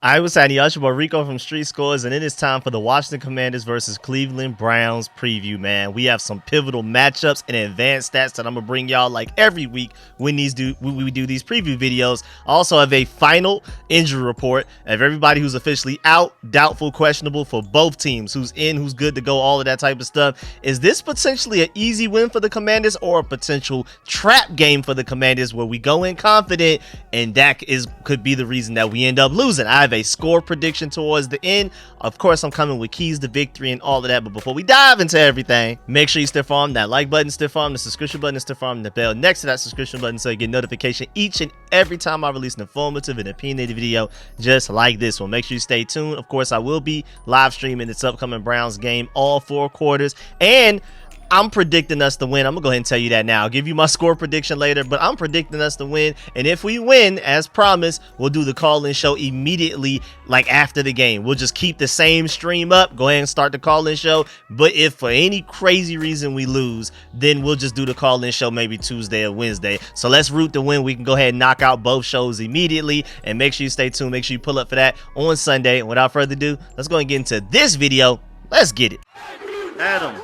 What's happening, y'all? It's your boy Rico from StreetScores, and it is time for the Washington Commanders versus Cleveland Browns preview, man. We have some pivotal matchups and advanced stats that I'm going to bring y'all like every week when we do these preview videos. I also have a final injury report of everybody who's officially out, doubtful, questionable for both teams, who's in, who's good to go, all of that type of stuff. Is this potentially an easy win for the Commanders or a potential trap game for the Commanders where we go in confident and that could be the reason that we end up losing? I have a score prediction towards the end. Of course, I'm coming with keys to victory and all of that, but before we dive into everything, make sure you stiff arm that like button, stiff arm the subscription button, stiff arm the bell next to that subscription button so you get notification each and every time I release an informative and opinionated video just like this one. Make sure you stay tuned. Of course, I will be live streaming this upcoming Browns game all 4 quarters, and I'm predicting us to win. I'm gonna go ahead and tell you that now. I'll give you my score prediction later, but I'm predicting us to win. And if we win, as promised, we'll do the call-in show immediately, like after the game. We'll just keep the same stream up, go ahead and start the call-in show. But if for any crazy reason we lose, then we'll just do the call-in show maybe Tuesday or Wednesday. So let's root to win. We can go ahead and knock out both shows immediately. And make sure you stay tuned. Make sure you pull up for that on Sunday. And without further ado, let's go and get into this video. Let's get it. Adam.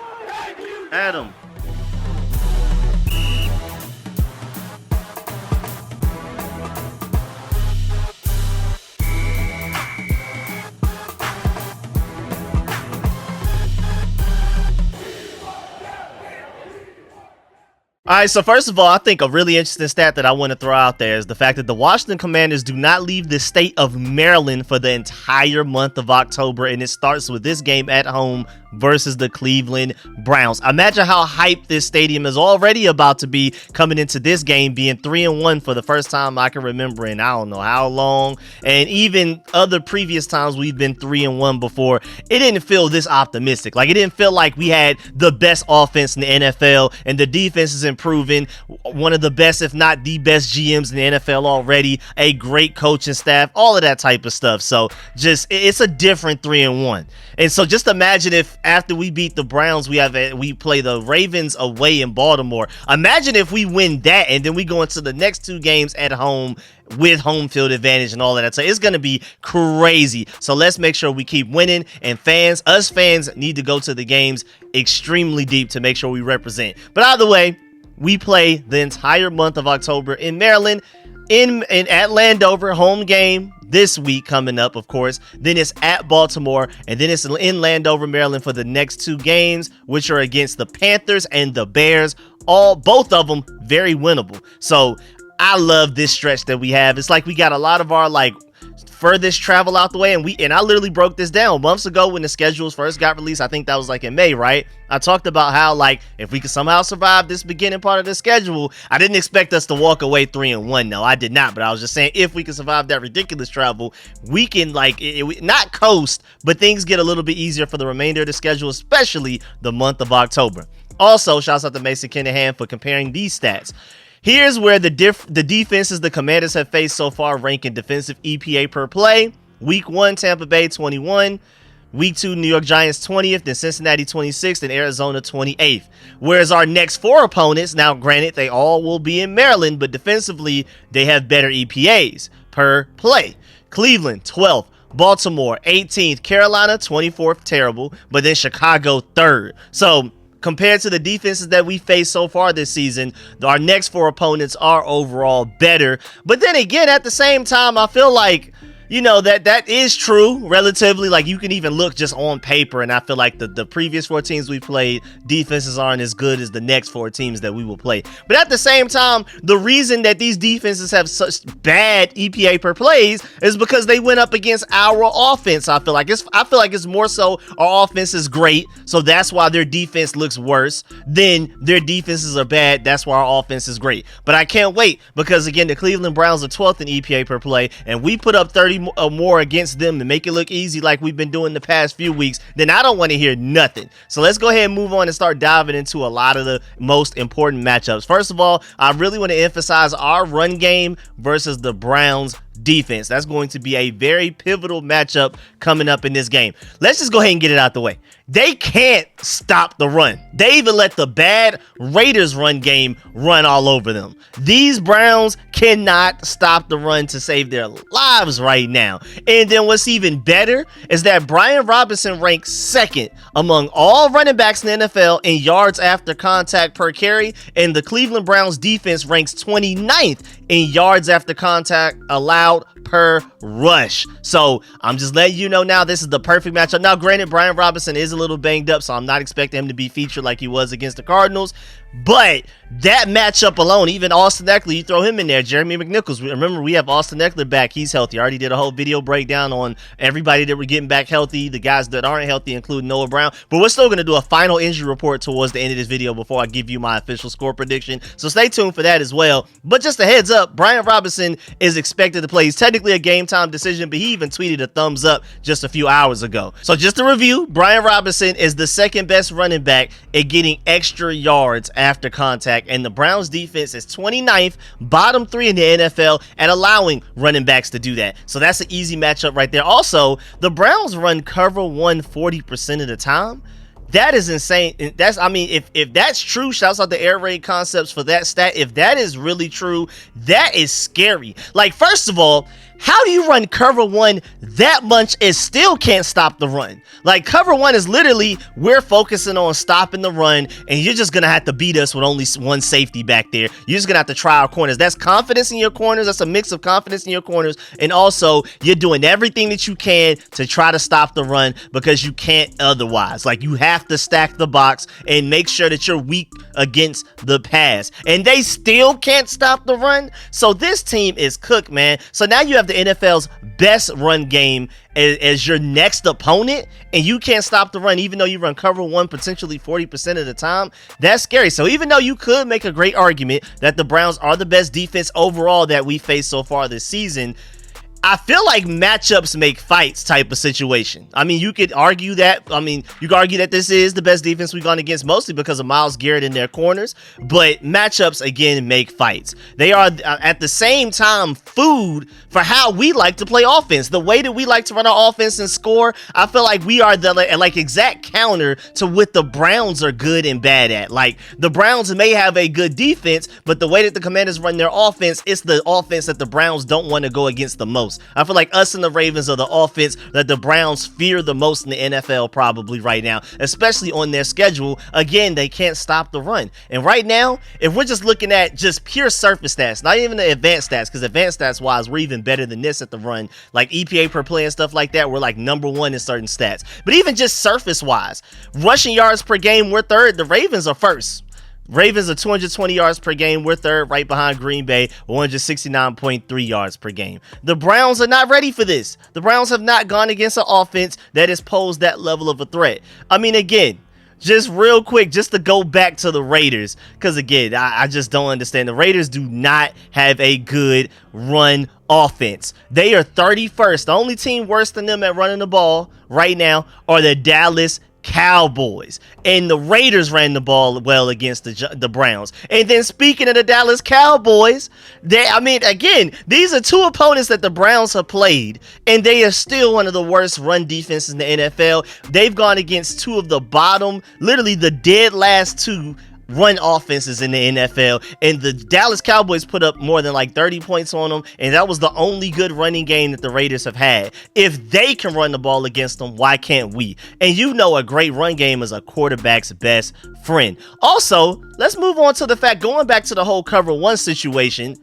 All right, so first of all, I think a really interesting stat that I want to throw out there is the fact that the Washington Commanders do not leave the state of Maryland for the entire month of October, and it starts with this game at home versus the Cleveland Browns. Imagine how hyped this stadium is already about to be coming into this game, being 3-1 for the first time I can remember in I don't know how long, and even other previous times we've been 3-1 before. It didn't feel this optimistic. Like, it didn't feel like we had the best offense in the NFL, and the defense is improving. One of the best, if not the best GMs in the NFL already, a great coaching staff, all of that type of stuff. So just, it's a different 3-1. And so just imagine if after we beat the Browns, we play the Ravens away in Baltimore. Imagine if we win that and then we go into the next 2 games at home with home field advantage and all of that. So it's going to be crazy. So let's make sure we keep winning, and us fans need to go to the games extremely deep to make sure we represent. But either way, we play the entire month of October in Maryland, at Landover, home game this week coming up, of course. Then it's at Baltimore, and then it's in Landover, Maryland for the next 2 games, which are against the Panthers and the Bears. Both of them very winnable. So I love this stretch that we have. It's like we got a lot of our furthest travel out the way, and I literally broke this down months ago when the schedules first got released. I think that was in May, right? I talked about how if we could somehow survive this beginning part of the schedule, I didn't expect us to walk away 3-1. No, I did not, but I was just saying if we could survive that ridiculous travel, we can not coast, but things get a little bit easier for the remainder of the schedule, especially the month of October. Also, shouts out to Mason Kinahan for comparing these stats. Here's where the defenses the Commanders have faced so far rank in defensive EPA per play. Week 1, Tampa Bay 21. Week 2, New York Giants 20th, then Cincinnati 26th, and Arizona 28th. Whereas our next 4 opponents, now granted they all will be in Maryland, but defensively they have better EPAs per play. Cleveland 12th. Baltimore 18th. Carolina 24th, terrible, but then Chicago 3rd. So compared to the defenses that we faced so far this season, our next 4 opponents are overall better. But then again, at the same time, I feel like, that is true relatively. You can even look just on paper, and I feel like the previous 4 teams we played, defenses aren't as good as the next 4 teams that we will play. But at the same time, the reason that these defenses have such bad EPA per plays is because they went up against our offense. I feel like it's more so our offense is great, so that's why their defense looks worse. Then their defenses are bad, that's why our offense is great. But I can't wait, because again, the Cleveland Browns are 12th in EPA per play, and we put up 30 or more against them to make it look easy like we've been doing the past few weeks. Then I don't want to hear nothing. So let's go ahead and move on and start diving into a lot of the most important matchups. First of all, I really want to emphasize our run game versus the Browns defense. That's going to be a very pivotal matchup coming up in this game. Let's just go ahead and get it out the way. They can't stop the run. They even let the bad Raiders run game run all over them. These Browns cannot stop the run to save their lives right now. And then what's even better is that Brian Robinson ranks second among all running backs in the NFL in yards after contact per carry, and the Cleveland Browns defense ranks 29th in yards after contact allowed per rush. So I'm just letting you know now, this is the perfect matchup. Now, granted, Brian Robinson is a little banged up, so I'm not expecting him to be featured like he was against the Cardinals. But that matchup alone, even Austin Eckler, you throw him in there. Jeremy McNichols. Remember, we have Austin Eckler back. He's healthy. I already did a whole video breakdown on everybody that we're getting back healthy, the guys that aren't healthy, including Noah Brown. But we're still going to do a final injury report towards the end of this video before I give you my official score prediction. So stay tuned for that as well. But just a heads up, Brian Robinson is expected to play. He's technically a game time decision, but he even tweeted a thumbs up just a few hours ago. So just to review, Brian Robinson is the second best running back at getting extra yards after contact, and the Browns defense is 29th, bottom 3 in the NFL at allowing running backs to do that. So that's an easy matchup right there. Also, the Browns run cover 1 40% of the time. That is insane. That's, I mean, if that's true, shouts out to Air Raid Concepts for that stat. If that is really true, that is scary. Like, first of all, how do you run cover 1 that much and still can't stop the run? Like, cover 1 is literally, we're focusing on stopping the run, and you're just gonna have to beat us with only one safety back there. You're just gonna have to try our corners. That's confidence in your corners. That's a mix of confidence in your corners, and also you're doing everything that you can to try to stop the run because you can't otherwise. Like, you have to stack the box and make sure that you're weak against the pass, and they still can't stop the run. So this team is cooked, man. So now you have the NFL's best run game as your next opponent, and you can't stop the run even though you run cover 1 potentially 40% of the time. That's scary. So even though you could make a great argument that the Browns are the best defense overall that we faced so far this season, I feel like matchups make fights type of situation. I mean, you could argue that. I mean, you could argue that this is the best defense we've gone against, mostly because of Myles Garrett in their corners. But matchups, again, make fights. They are, at the same time, food for how we like to play offense. The way that we like to run our offense and score, I feel like we are the like exact counter to what the Browns are good and bad at. Like, the Browns may have a good defense, but the way that the Commanders run their offense, it's the offense that the Browns don't want to go against the most. I feel like us and the Ravens are the offense that the Browns fear the most in the NFL probably right now, especially on their schedule. Again, they can't stop the run. And right now, if we're just looking at just pure surface stats, not even the advanced stats, because advanced stats wise, we're even better than this at the run, like EPA per play and stuff like that, we're like #1 in certain stats. But even just surface wise, rushing yards per game, we're third. The Ravens are first. Ravens are 220 yards per game. We're third, right behind Green Bay, 169.3 yards per game. The Browns are not ready for this. The Browns have not gone against an offense that has posed that level of a threat. I mean, again, just real quick, just to go back to the Raiders, because again, I just don't understand. The Raiders do not have a good run offense. They are 31st. The only team worse than them at running the ball right now are the Dallas Cowboys, and the Raiders ran the ball well against the Browns. And then speaking of the Dallas Cowboys, I mean, again, these are two opponents that the Browns have played, and they are still one of the worst run defenses in the NFL. They've gone against two of the bottom, literally the dead last two run offenses in the NFL, and the Dallas Cowboys put up more than like 30 points on them, and that was the only good running game that the Raiders have had. If they can run the ball against them, why can't we? And you know, a great run game is a quarterback's best friend. Also, let's move on to the fact, going back to the whole cover 1 situation,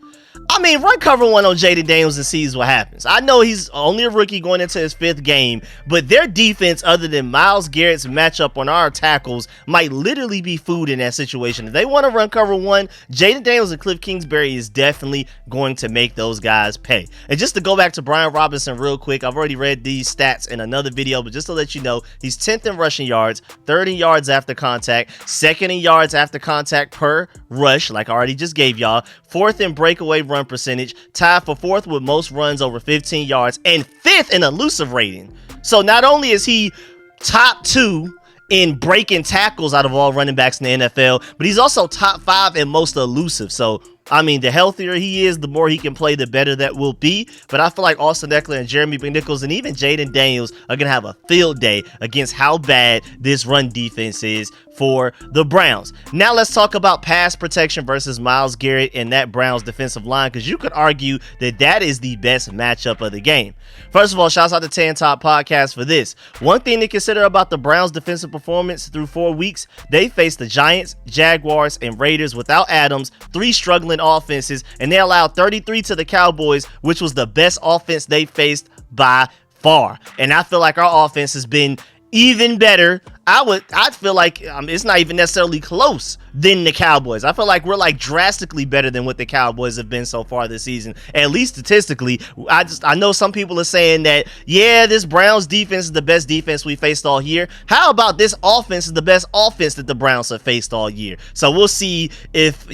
I mean, run cover 1 on Jaden Daniels and sees what happens. I know he's only a rookie going into his 5th game, but their defense, other than Myles Garrett's matchup on our tackles, might literally be food in that situation. If they want to run cover 1, Jaden Daniels and Cliff Kingsbury is definitely going to make those guys pay. And just to go back to Brian Robinson real quick, I've already read these stats in another video, but just to let you know, he's 10th in rushing yards, 3rd in yards after contact, 2nd in yards after contact per rush, like I already just gave y'all, 4th in breakaway run percentage, tied for 4th with most runs over 15 yards, and 5th in elusive rating. So not only is he top 2 in breaking tackles out of all running backs in the NFL, but he's also top 5 in most elusive. So I mean, the healthier he is, the more he can play, the better that will be. But I feel like Austin Eckler and Jeremy McNichols and even Jaden Daniels are going to have a field day against how bad this run defense is for the Browns. Now let's talk about pass protection versus Myles Garrett and that Browns defensive line, because you could argue that that is the best matchup of the game. First of all, shouts out to Tan Top Podcast for this. One thing to consider about the Browns defensive performance through 4 weeks, they faced the Giants, Jaguars, and Raiders without Adams, 3 struggling offenses, and they allowed 33 to the Cowboys, which was the best offense they faced by far. And I feel like our offense has been even better. I'd feel like it's not even necessarily close than the Cowboys. I feel like we're like drastically better than what the Cowboys have been so far this season, at least statistically. I know some people are saying that, yeah, this Browns defense is the best defense we faced all year. How about this offense is the best offense that the Browns have faced all year? So we'll see if,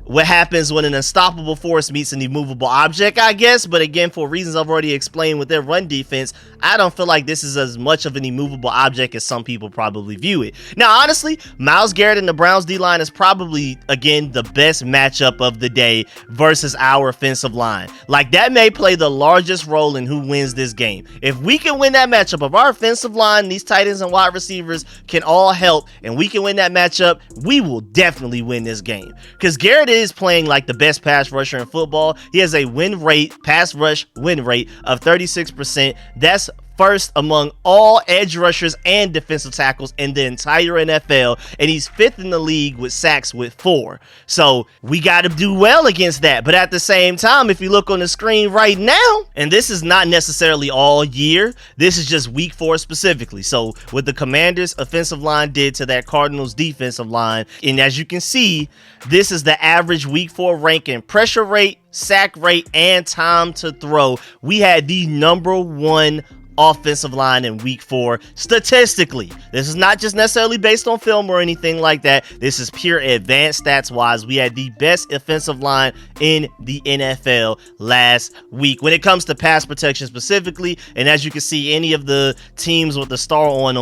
what happens when an unstoppable force meets an immovable object, I guess. But again, for reasons I've already explained with their run defense, I don't feel like this is as much of an immovable object as some people probably view it. Now, honestly, Myles Garrett and the Browns D-line is probably, again, the best matchup of the day versus our offensive line. Like, that may play the largest role in who wins this game. If we can win that matchup of our offensive line, these tight ends and wide receivers can all help, and we can win that matchup, we will definitely win this game. Because Garrett is playing like the best pass rusher in football. He has a pass rush win rate of 36%. That's first among all edge rushers and defensive tackles in the entire NFL, and he's 5th in the league with sacks with 4. So we got to do well against that. But at the same time, if you look on the screen right now, and this is not necessarily all year, this is just week 4 specifically. So what the Commanders offensive line did to that Cardinals defensive line, and as you can see, this is the average week 4 ranking: pressure rate, sack rate, and time to throw. We had the number 1 offensive line in week 4 statistically. This is not just necessarily based on film or anything like that. This is pure advanced stats wise. We had the best offensive line in the NFL last week when it comes to pass protection specifically. And as you can see, any of the teams with the star on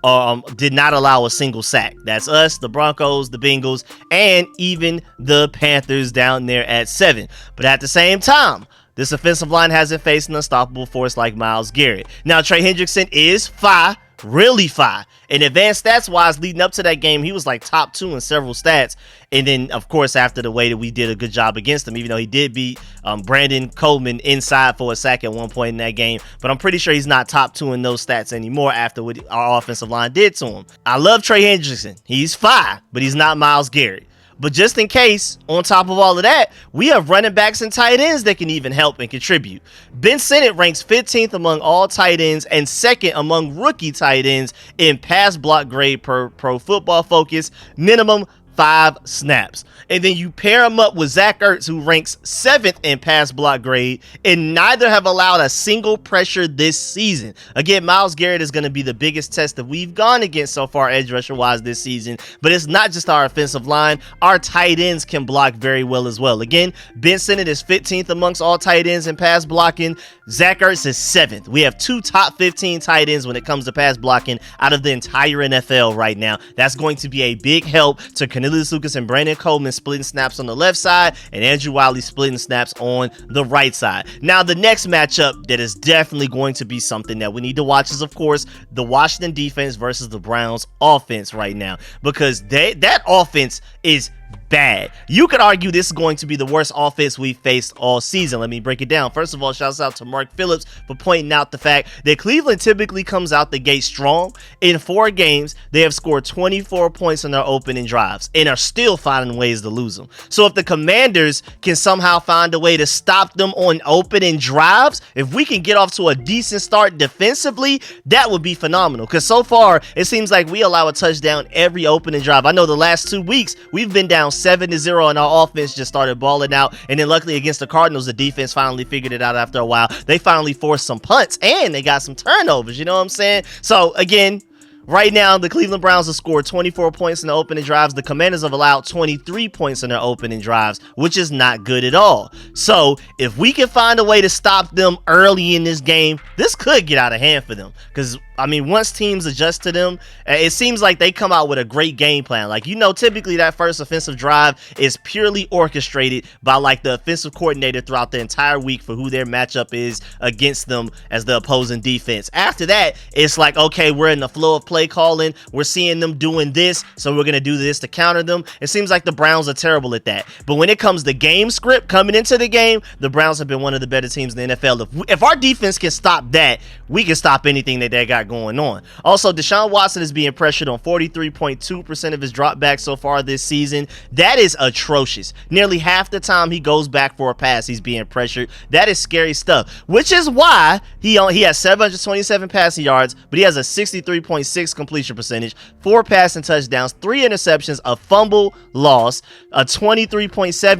them did not allow a single sack. That's us, the Broncos, the Bengals, and even the Panthers down there at 7. But at the same time, this offensive line hasn't faced an unstoppable force like Myles Garrett. Now, Trey Hendrickson is fire, really fire. In advanced stats wise, leading up to that game, he was like top 2 in several stats. And then, of course, after the way that we did a good job against him, even though he did beat Brandon Coleman inside for a sack at one point in that game. But I'm pretty sure he's not top 2 in those stats anymore after what our offensive line did to him. I love Trey Hendrickson. He's fire, but he's not Myles Garrett. But just in case, on top of all of that, we have running backs and tight ends that can even help and contribute. Ben Sinnott ranks 15th among all tight ends and 2nd among rookie tight ends in pass block grade per Pro Football Focus, minimum 5 snaps. And then you pair him up with Zach Ertz, who ranks 7th in pass block grade, and neither have allowed a single pressure this season. Again, Myles Garrett is going to be the biggest test that we've gone against so far edge rusher wise this season, but it's not just our offensive line. Our tight ends can block very well as well. Again, Ben Sinnott is 15th amongst all tight ends in pass blocking. Zach Ertz is 7th. We have 2 top 15 tight ends when it comes to pass blocking out of the entire NFL right now. That's going to be a big help to Cornelius Lucas and Brandon Coleman splitting snaps on the left side, and Andrew Wiley splitting snaps on the right side. Now, the next matchup that is definitely going to be something that we need to watch is, of course, the Washington defense versus the Browns offense right now, because that offense is bad. You could argue this is going to be the worst offense we've faced all season. Let me break it down. First of all, shouts out to Mark Phillips for pointing out the fact that Cleveland typically comes out the gate strong. In 4 games, they have scored 24 points in their opening drives and are still finding ways to lose them. So if the Commanders can somehow find a way to stop them on opening drives, if we can get off to a decent start defensively, that would be phenomenal. Because so far, it seems like we allow a touchdown every opening drive. I know the last 2 weeks, we've been down 7-0 and our offense just started balling out, and then luckily against the Cardinals, the defense finally figured it out after a while. They finally forced some punts and they got some turnovers, you know what I'm saying? So again, Right now, the Cleveland Browns have scored 24 points in the opening drives. The Commanders have allowed 23 points in their opening drives, which is not good at all. So if we can find a way to stop them early in this game, this could get out of hand for them. Because, I mean, once teams adjust to them, it seems like they come out with a great game plan. Like, you know, typically that first offensive drive is purely orchestrated by, like, the offensive coordinator throughout the entire week for who their matchup is against them as the opposing defense. After that, it's like, okay, we're in the flow of play calling. We're seeing them doing this, so we're going to do this to counter them. It seems like the Browns are terrible at that. But when it comes to game script coming into the game, the Browns have been one of the better teams in the NFL. If our defense can stop that, we can stop anything that they got going on. Also, Deshaun Watson is being pressured on 43.2% of his dropbacks so far this season. That is atrocious. Nearly half the time he goes back for a pass, he's being pressured. That is scary stuff, which is why he has 727 passing yards, but he has a 63.6 completion percentage, 4 passing touchdowns, 3 interceptions, a fumble loss, a 23.7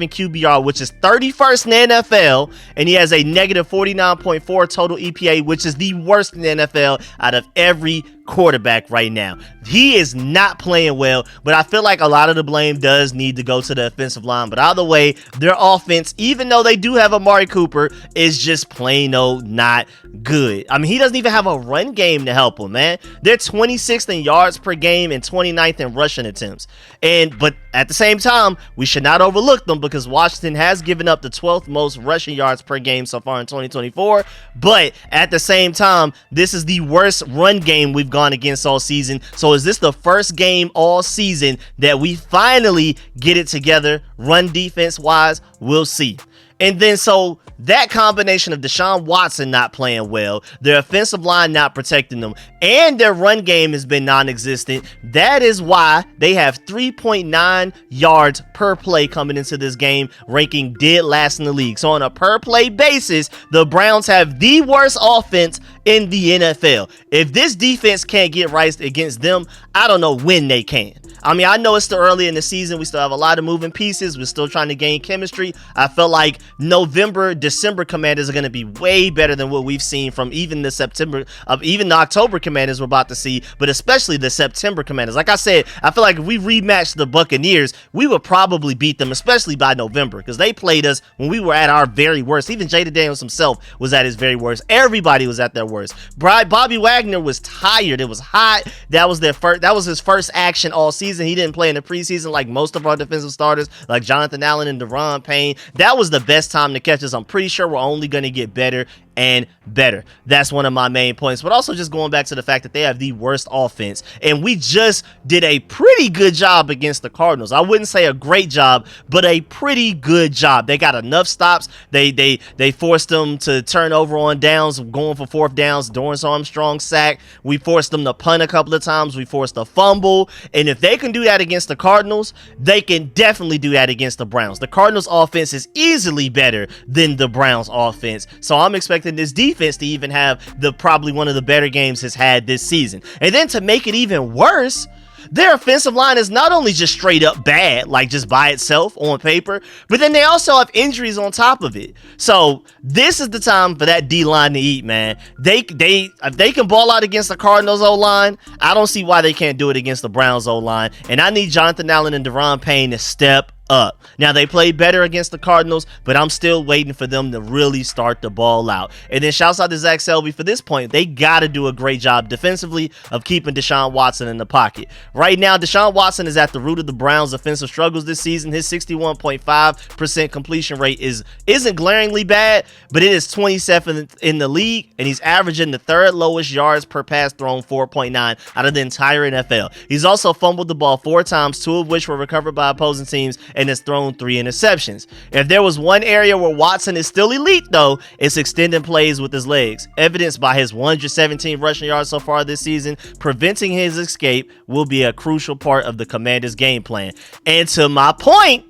QBR, which is 31st in the NFL, and he has a negative 49.4 total EPA, which is the worst in the NFL out of every quarterback right now. He is not playing well, but I feel like a lot of the blame does need to go to the offensive line. But either way, their offense, even though they do have Amari Cooper, is just plain old not good. I mean, he doesn't even have a run game to help him, man. They're 26th in yards per game and 29th in rushing attempts. But at the same time, we should not overlook them because Washington has given up the 12th most rushing yards per game so far in 2024. But at the same time, this is the worst run game we've gone against all season. So is this the first game all season that we finally get it together run defense wise? We'll see. And then so that combination of Deshaun Watson not playing well, their offensive line not protecting them, and their run game has been non-existent. That is why they have 3.9 yards per play coming into this game, ranking dead last in the league. So on a per play basis, the Browns have the worst offense in the NFL. If this defense can't get right against them, I don't know when they can. I mean, I know it's still early in the season. We still have a lot of moving pieces. We're still trying to gain chemistry. I felt like November, December Commanders are going to be way better than what we've seen from even the October Commanders we're about to see, but especially the September Commanders. Like I said, I feel like if we rematched the Buccaneers, we would probably beat them, especially by November, because they played us when we were at our very worst. Even Jaden Daniels himself was at his very worst. Everybody was at their worst. Bobby Wagner was tired. It was hot. That was his first action all season. He didn't play in the preseason like most of our defensive starters, like Jonathan Allen and Deron Payne. That was the best time to catch us. I'm pretty sure we're only going to get better and better. That's one of my main points. But also just going back to the fact that they have the worst offense, and we just did a pretty good job against the Cardinals. I wouldn't say a great job, but a pretty good job. They got enough stops. They forced them to turn over on downs, going for 4th downs. Dorrance Armstrong sack. We forced them to punt a couple of times. We forced a fumble. And if they can do that against the Cardinals, they can definitely do that against the Browns. The Cardinals offense is easily better than the Browns offense. So I'm expecting this defense to even have probably one of the better games it's had this season. And then to make it even worse, their offensive line is not only just straight up bad, like just by itself on paper, but then they also have injuries on top of it. So this is the time for that D-line to eat, man. If they can ball out against the Cardinals O-line, I don't see why they can't do it against the Browns O-line. And I need Jonathan Allen and Deron Payne to step up. Now, they played better against the Cardinals, but I'm still waiting for them to really start the ball out. And then shouts out to Zach Selby for this point. They got to do a great job defensively of keeping Deshaun Watson in the pocket. Right now, Deshaun Watson is at the root of the Browns' offensive struggles this season. His 61.5% completion rate isn't glaringly bad, but it is 27th in the league, and he's averaging the 3rd lowest yards per pass thrown, 4.9 out of the entire NFL. He's also fumbled the ball 4 times, 2 of which were recovered by opposing teams, and has thrown 3 interceptions. If there was one area where Watson is still elite, though, it's extending plays with his legs, evidenced by his 117 rushing yards so far this season. Preventing his escape will be a crucial part of the Commanders' game plan. And to my point,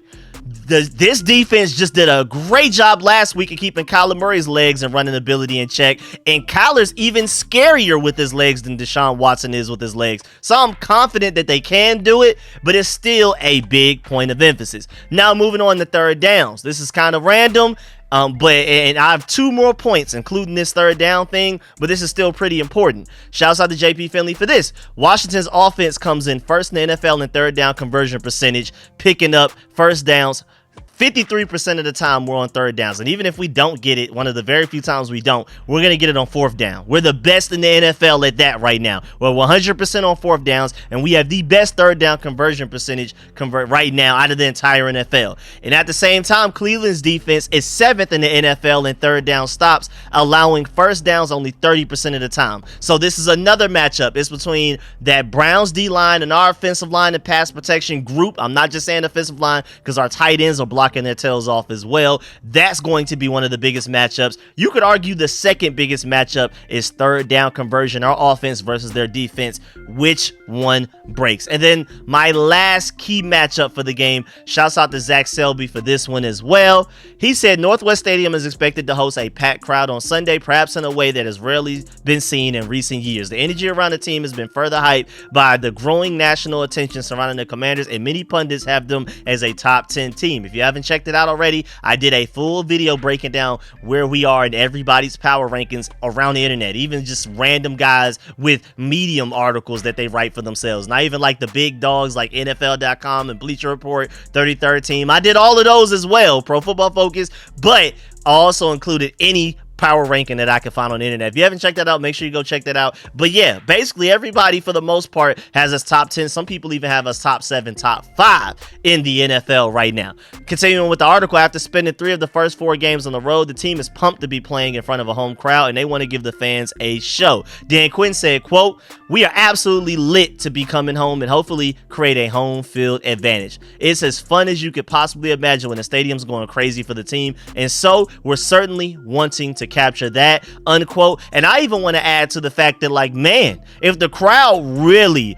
this defense just did a great job last week of keeping Kyler Murray's legs and running ability in check. And Kyler's even scarier with his legs than Deshaun Watson is with his legs. So I'm confident that they can do it, but it's still a big point of emphasis. Now moving on to 3rd downs. This is kind of random. And I have 2 more points, including this third down thing, but this is still pretty important. Shouts out to JP Finley for this. Washington's offense comes in first in the NFL in third down conversion percentage, picking up first downs 53% of the time we're on third downs. And even if we don't get it, one of the very few times we don't, we're going to get it on fourth down. We're the best in the NFL at that right now. We're 100% on fourth downs, and we have the best third down conversion percentage right now out of the entire NFL. And at the same time, Cleveland's defense is 7th in the NFL in third down stops, allowing first downs only 30% of the time. So this is another matchup. It's between that Browns D-line and our offensive line and pass protection group. I'm not just saying offensive line because our tight ends are blocking their tails off as well. That's going to be one of the biggest matchups. You could argue the second biggest matchup is third down conversion, our offense versus their defense. Which one breaks? And then my last key matchup for the game, shouts out to Zach Selby for this one as well. He said Northwest Stadium is expected to host a packed crowd on Sunday, perhaps in a way that has rarely been seen in recent years. The energy around the team has been further hyped by the growing national attention surrounding the Commanders, and many pundits have them as a top 10 team. If you haven't checked it out already, I did a full video breaking down where we are in everybody's power rankings around the internet, even just random guys with Medium articles that they write for themselves, not even like the big dogs like NFL.com and Bleacher Report, 33rd Team. I did all of those as well, Pro Football Focus, but I also included any power ranking that I can find on the internet. If you haven't checked that out, make sure you go check that out. But yeah, basically everybody for the most part has us top 10. Some people even have us top 7, top 5 in the NFL right now. Continuing with the article, after spending 3 of the first 4 games on the road, the team is pumped to be playing in front of a home crowd, and they want to give the fans a show. Dan Quinn said, quote, "We are absolutely lit to be coming home and hopefully create a home field advantage. It's as fun as you could possibly imagine when the stadium's going crazy for the team, and so we're certainly wanting to capture that," unquote. And I even want to add to the fact that, like, man, if the crowd really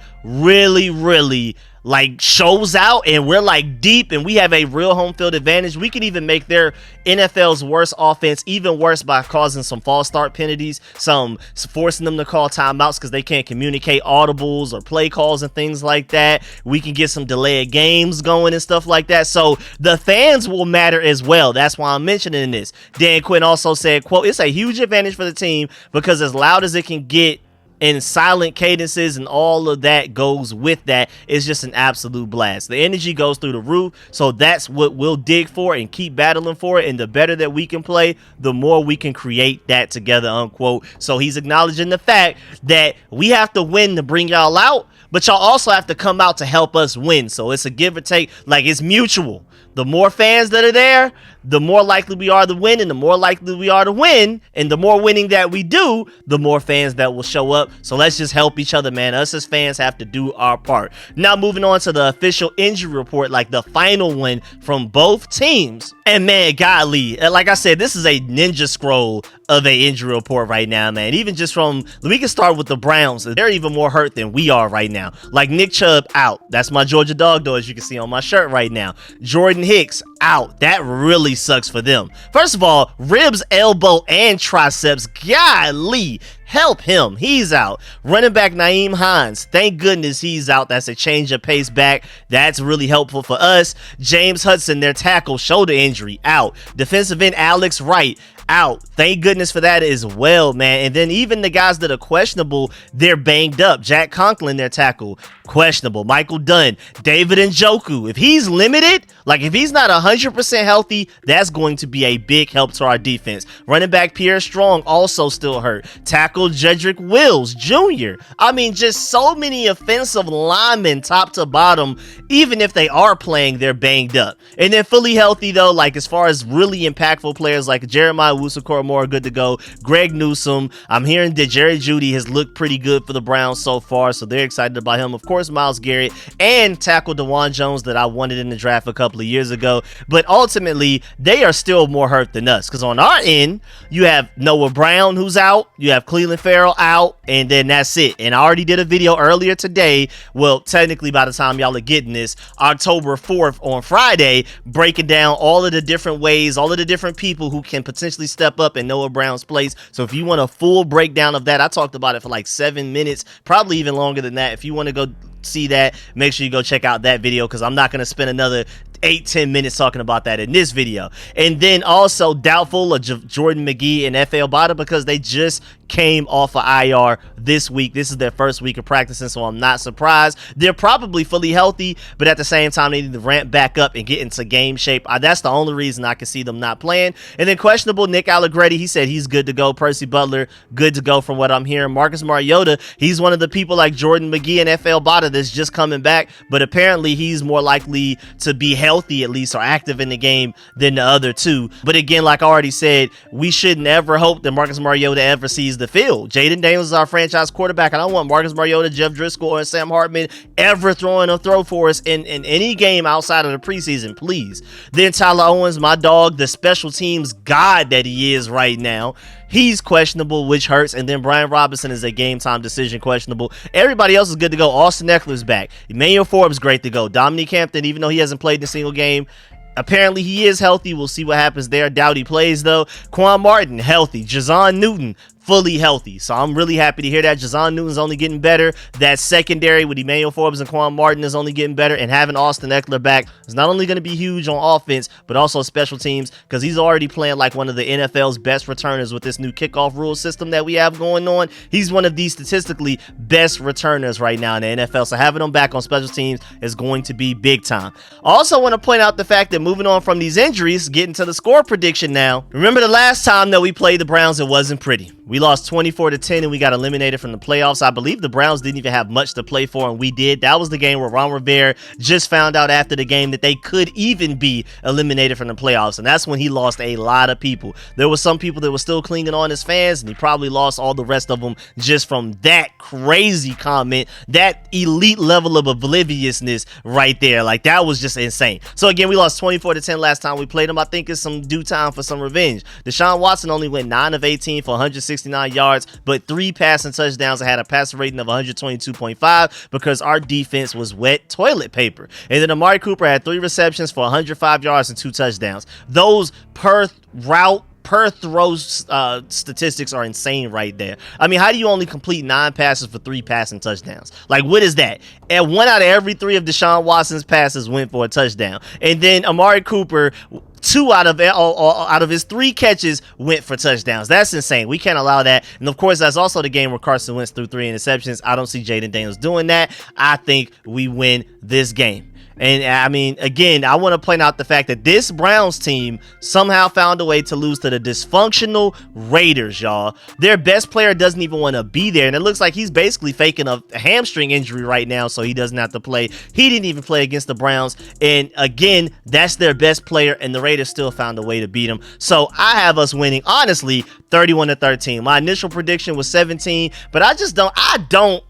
like shows out and we're like deep and we have a real home field advantage, we could even make their NFL's worst offense even worse by causing some false start penalties, some forcing them to call timeouts because they can't communicate audibles or play calls and things like that. We can get some delayed games going and stuff like that. So the fans will matter as well. That's why I'm mentioning this. Dan Quinn also said, quote, "It's a huge advantage for the team because as loud as it can get and silent cadences and all of that goes with that, it's just an absolute blast. The energy goes through the roof, so that's what we'll dig for and keep battling for it, and the better that we can play, the more we can create that together," unquote. So he's acknowledging the fact that we have to win to bring y'all out, but y'all also have to come out to help us win. So it's a give or take, like it's mutual. The more fans that are there, the more likely we are to win, and the more likely we are to win, and the more winning that we do, the more fans that will show up. So let's just help each other, man. Us as fans have to do our part. Now moving on to the official injury report, like the final one from both teams. And man, golly, like I said, this is a ninja scroll of a injury report right now, man. Even just from, we can start with the Browns. They're even more hurt than we are right now. Like Nick Chubb out. That's my Georgia dog, though, as you can see on my shirt right now. Jordan Hicks out. That really sucks for them. First of all, ribs, elbow, and triceps. Golly, help him. He's out. Running back Nyheim Hines. Thank goodness he's out. That's a change of pace back. That's really helpful for us. James Hudson, their tackle, shoulder injury, out. Defensive end Alex Wright, out. Thank goodness for that as well, man. And then even the guys that are questionable, they're banged up. Jack Conklin, their tackle, questionable. Michael Dunn, David Njoku. If he's limited, like if he's not 100% healthy, that's going to be a big help to our defense. Running back Pierre Strong also still hurt. Tackle Jedrick Wills Jr. I mean, just so many offensive linemen top to bottom, even if they are playing, they're banged up. And then fully healthy though, like as far as really impactful players like Jeremiah Wusu-Koramoah good to go. Greg Newsome. I'm hearing that Jerry Jeudy has looked pretty good for the Browns so far, so they're excited about him. Of course, Myles Garrett and tackle DeJuan Jones that I wanted in the draft a couple of years ago. But ultimately, they are still more hurt than us because on our end, you have Noah Brown who's out, you have Cleveland Farrell out, and then that's it. And I already did a video earlier today. Well, technically by the time y'all are getting this, October 4th on Friday, breaking down all of the different ways, all of the different people who can potentially step up in Noah Brown's place. So if you want a full breakdown of that, I talked about it for like 7 minutes, probably even longer than that. If you want to go see that, make sure you go check out that video because I'm not going to spend another 8-10 minutes talking about that in this video. And then also doubtful of Jordan McGee and F.A. Obata because they just came off of IR this week. This is their first week of practicing, so I'm not surprised. They're probably fully healthy, but at the same time, they need to ramp back up and get into game shape. That's the only reason I can see them not playing. And then questionable Nick Allegretti, he said he's good to go. Percy Butler, good to go from what I'm hearing. Marcus Mariota, he's one of the people like Jordan McGee and F.A. Obata that's just coming back, but apparently he's more likely to be healthy at least or active in the game than the other two. But again, like I already said, we should never hope that Marcus Mariota ever sees the field. Jaden Daniels is our franchise quarterback. I don't want Marcus Mariota, Jeff Driscoll, or Sam Hartman ever throwing a throw for us in any game outside of the preseason, please. Then Tyler Owens, my dog, the special teams god that he is right now, he's questionable, which hurts. And then Brian Robinson is a game time decision questionable. Everybody else is good to go. Austin Eckler's back. Emmanuel Forbes great to go. Dominique Hampton, even though he hasn't played in a single game, apparently he is healthy. We'll see what happens there. Doubt he plays though. Quan Martin healthy. Jazon Newton fully healthy. So I'm really happy to hear that. Jazon Newton's only getting better. That secondary with Emmanuel Forbes and Quan Martin is only getting better. And having Austin Eckler back is not only going to be huge on offense, but also special teams because he's already playing like one of the NFL's best returners with this new kickoff rule system that we have going on. He's one of the statistically best returners right now in the NFL. So having him back on special teams is going to be big time. I also want to point out the fact that moving on from these injuries, getting to the score prediction now. Remember the last time that we played the Browns, it wasn't pretty. We lost 24-10 and we got eliminated from the playoffs. I believe the Browns didn't even have much to play for, and we did. That was the game where Ron Rivera just found out after the game that they could even be eliminated from the playoffs, and that's when he lost a lot of people. There were some people that were still clinging on as fans, and he probably lost all the rest of them just from that crazy comment, that elite level of obliviousness right there. Like, that was just insane. So again, we lost 24-10 last time we played them. I think it's some due time for some revenge. Deshaun Watson only went 9 of 18 for 169 yards, but 3 passing touchdowns. I had a passer rating of 122.5 because our defense was wet toilet paper. And then Amari Cooper had 3 receptions for 105 yards and 2 touchdowns. Those per route, per throw statistics are insane right there. I mean, how do you only complete 9 passes for 3 passing touchdowns? Like, what is that? And 1 out of every 3 of Deshaun Watson's passes went for a touchdown. And then Amari Cooper, 2 out of his 3 catches went for touchdowns. That's insane. We can't allow that. And of course, that's also the game where Carson Wentz threw 3 interceptions. I don't see Jaden Daniels doing that. I think we win this game. And I mean, again, I want to point out the fact that this Browns team somehow found a way to lose to the dysfunctional Raiders, y'all. Their best player doesn't even want to be there, and it looks like he's basically faking a hamstring injury right now so he doesn't have to play. He didn't even play against the Browns, and again, that's their best player, and the Raiders still found a way to beat him. So I have us winning, honestly, 31-13. My initial prediction was 17, but I don't.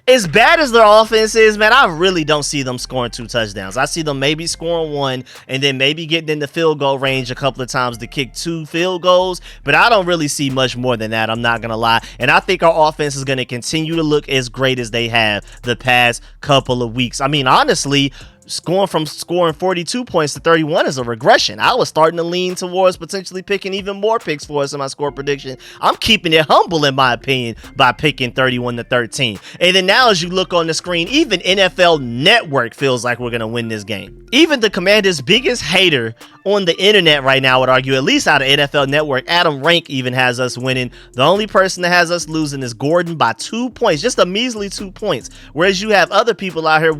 As bad as their offense is, man, I really don't see them scoring 2 touchdowns. I see them maybe scoring 1 and then maybe getting in the field goal range a couple of times to kick 2 field goals. But I don't really see much more than that. I'm not going to lie. And I think our offense is going to continue to look as great as they have the past couple of weeks. I mean, honestly, scoring 42 points to 31 is a regression. I was starting to lean towards potentially picking even more picks for us in my score prediction. I'm keeping it humble, in my opinion, by picking 31-13. And then now as you look on the screen, even NFL Network feels like we're going to win this game. Even the Commanders' biggest hater on the internet right now would argue, at least out of NFL Network, Adam Rank even has us winning. The only person that has us losing is Gordon by 2 points, just a measly 2 points. Whereas you have other people out here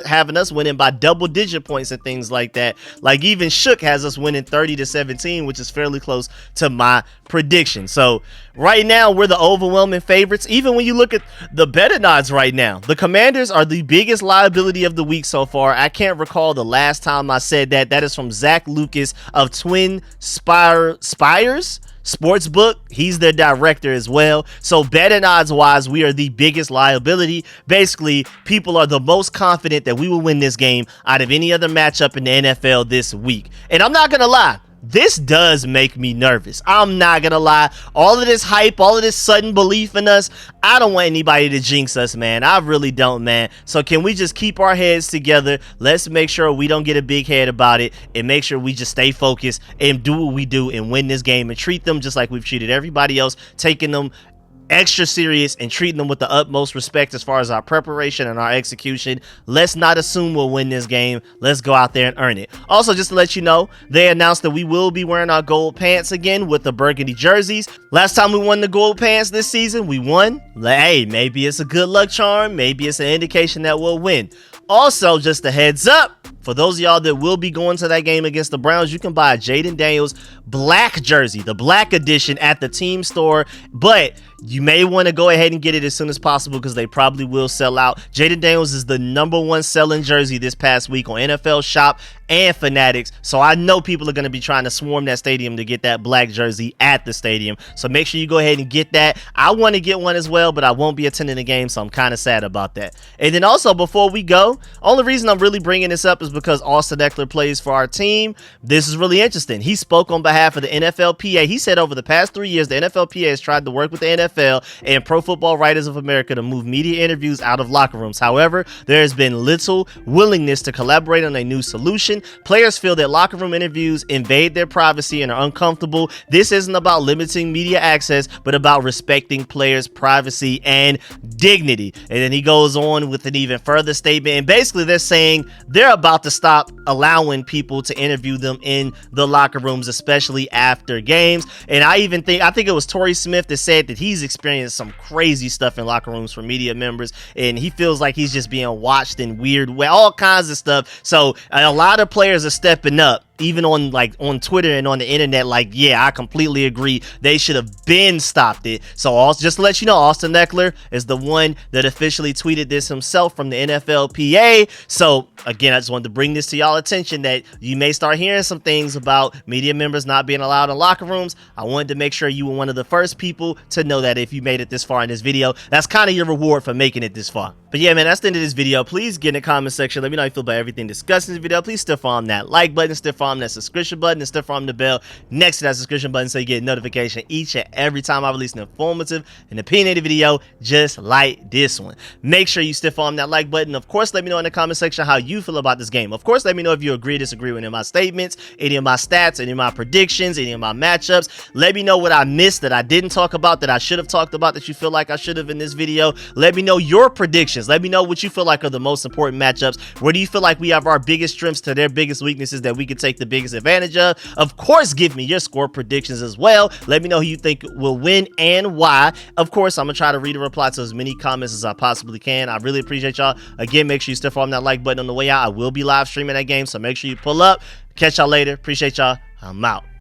having us winning by double-digit points and things like that. Like even Shook has us winning 30-17, which is fairly close to my prediction. So right now, we're the overwhelming favorites. Even when you look at the betting odds right now, the Commanders are the biggest liability of the week so far. I can't recall the last time I said that. That is from Zach Lucas of Twin Spires Sportsbook. He's the director as well. So betting odds wise, we are the biggest liability. Basically, people are the most confident that we will win this game out of any other matchup in the NFL this week. And I'm not going to lie, this does make me nervous. I'm not gonna lie. All of this hype, all of this sudden belief in us, I don't want anybody to jinx us, man. I really don't, man. So can we just keep our heads together? Let's make sure we don't get a big head about it and make sure we just stay focused and do what we do and win this game and treat them just like we've treated everybody else, taking them extra serious and treating them with the utmost respect as far as our preparation and our execution. Let's not assume we'll win this game. Let's go out there and earn it. Also, just to let you know, they announced that we will be wearing our gold pants again with the burgundy jerseys. Last time we won the gold pants this season, we won. Hey, maybe it's a good luck charm. Maybe it's an indication that we'll win. Also, just a heads up, for those of y'all that will be going to that game against the Browns, you can buy a Jaden Daniels black jersey, the black edition, at the team store, but you may want to go ahead and get it as soon as possible because they probably will sell out. Jaden Daniels is the #1 selling jersey this past week on NFL Shop and Fanatics, so I know people are going to be trying to swarm that stadium to get that black jersey at the stadium, so make sure you go ahead and get that. I want to get one as well, but I won't be attending the game, so I'm kind of sad about that. And then also, before we go, only reason I'm really bringing this up is because Austin Eckler plays for our team. This is really interesting. He spoke on behalf of the NFLPA. He said over the past 3 years, the NFLPA has tried to work with the NFL and Pro Football Writers of America to move media interviews out of locker rooms. However, there has been little willingness to collaborate on a new solution. Players feel that locker room interviews invade their privacy and are uncomfortable. This isn't about limiting media access, but about respecting players' privacy and dignity. And then he goes on with an even further statement. And basically, they're saying they're about to stop allowing people to interview them in the locker rooms, especially after games. And I think it was Torrey Smith that said that he's experienced some crazy stuff in locker rooms for media members, and he feels like he's just being watched in weird way, all kinds of stuff. So a lot of players are stepping up, even on Twitter and on the internet, like, yeah, I completely agree. They should have been stopped it. So also, just to let you know, Austin Eckler is the one that officially tweeted this himself from the NFLPA. So again, I just wanted to bring this to y'all attention that you may start hearing some things about media members not being allowed in locker rooms. I wanted to make sure you were one of the first people to know that if you made it this far in this video. That's kind of your reward for making it this far. But yeah, man, that's the end of this video. Please get in the comment section. Let me know how you feel about everything discussed in this video. Please stiff arm that like button, stiff arm that subscription button, and stiff arm the bell next to that subscription button so you get notification each and every time I release an informative and opinionated video just like this one. Make sure you stiff arm that like button. Of course, let me know in the comment section how you feel about this game. Of course, let me know if you agree or disagree with any of my statements, any of my stats, any of my predictions, any of my matchups. Let me know what I missed that I didn't talk about, that I should have talked about, that you feel like I should have in this video. Let me know your predictions. Let me know what you feel like are the most important matchups. Where do you feel like we have our biggest strengths to their biggest weaknesses that we could take the biggest advantage of? Of course, give me your score predictions as well. Let me know who you think will win and why. Of course, I'm gonna try to read and reply to as many comments as I possibly can. I really appreciate y'all. Again, make sure you stiff arm that like button on the way out. I will be live streaming that game, so make sure you pull up. Catch y'all later. Appreciate y'all. I'm out.